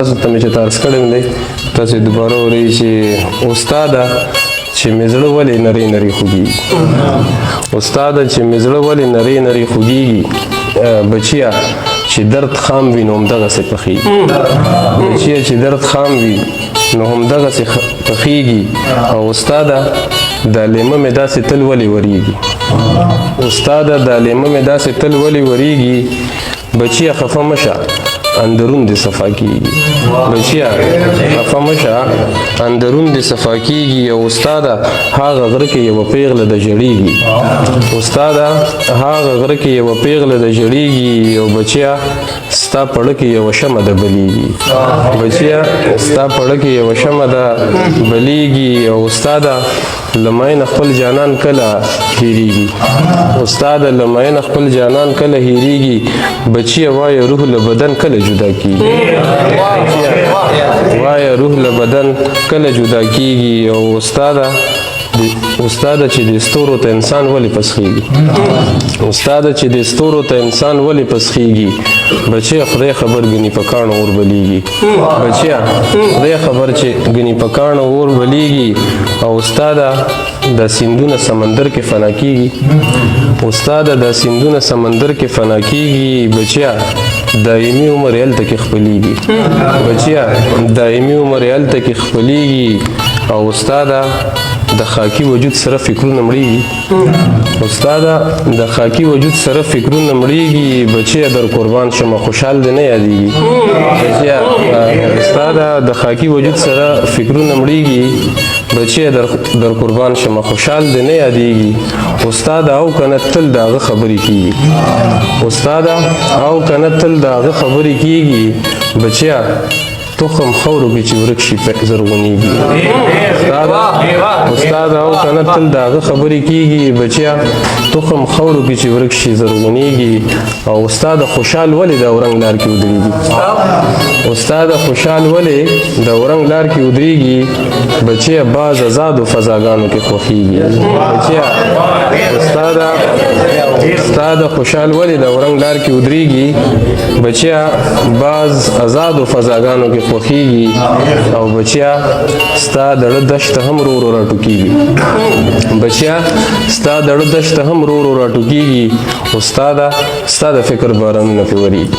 تاسو ته مې چې ترس کړی دی تاسو دوباره وایي چې استاده چې مې زړه ولې نری نری خوږېږي استاده چې مې زړه ولې نری نری خوږېږي بچیه چې درد خام وي نو همدغسې پخېږي بچیه چې درد خام وي نو همدغسې پخېږي او استاده دا لیمه مې داسې تل ولې وریږي استاده دا لیمه مې داسې تل ولې وریږي بچیه خفه مه شه اندرون دې صفا کیږي بچیا خفه مه شه اندرون دې صفا کیږي او استاده هغه غره کې یوه پیغله د ژړېږي استاده هغه غره کې یوه پیغله د ژړېږي او بچیا ستا پړه کې یوه شمعه د بلیږي بچیا ستا پړه کې یوه شمعه د بلیږي او استاده له مینه خپل جانان کله هېرېږي استاده له مینه خپل جانان کله هېرېږي بچیه وایه روح له بدن کله جدا کیږي وایه روح له بدن کله جدا کیږي او استاده چې د ستورو ته انسان ولې پسخېږي استاده چې د ستورو ته انسان ولې پسخېږي بچیه خدای خبر ګنې په کاڼو اور بلیږي بچیه خدای خبر چې ګنې په کاڼو اور بلیږي او استاده دا سیندونه سمندر کې فنا کیږي استاده دا سیندونه سمندر کې فنا کیږي بچیه دایمي عمر هلته کې خپلیږي بچیه دایمي عمر هلته کې خپلیږي او استاده د خاکی وجود سره فکرونه مړېږي استاده د خاکی وجود سره فکرونه مړېږي بچیه در قربان شمه خوشحال دې نه یادېږي بچیه استاده د خاکی وجود سره فکرونه مړېږي بچیه در قربان شمه خوشحال دې نه یادېږي استاده او کنه تل د هغه خبرې کېږي استاده او کنه تل د هغه خبرې کېږي بچیه تخم خورو کې چې ورک شي زرغونېږي استاده او کنه تل د هغه خبرې کېږي بچیه تخم خورو کې چې ورک شي زرغونېږي او استاده خوشحال ولې د اورنګ لار کې ودرېږي استاده خوشحال ولې د اورنګ لار کې ودرېږي بچیه باز آزادو فضاګانو کې خوښېږي بچیه استاده خوشحال ولې د اورنګ لار کې ودرېږي بچیه باز آزادو فضاګانو کې خوښېږي او بچیا ستا دړه دشت هم رو رو راټوکېږي بچیا ستا دړه دشت هم رو رو راټوکېږي استاده ستا د فکر بارانونه پرې ورېږي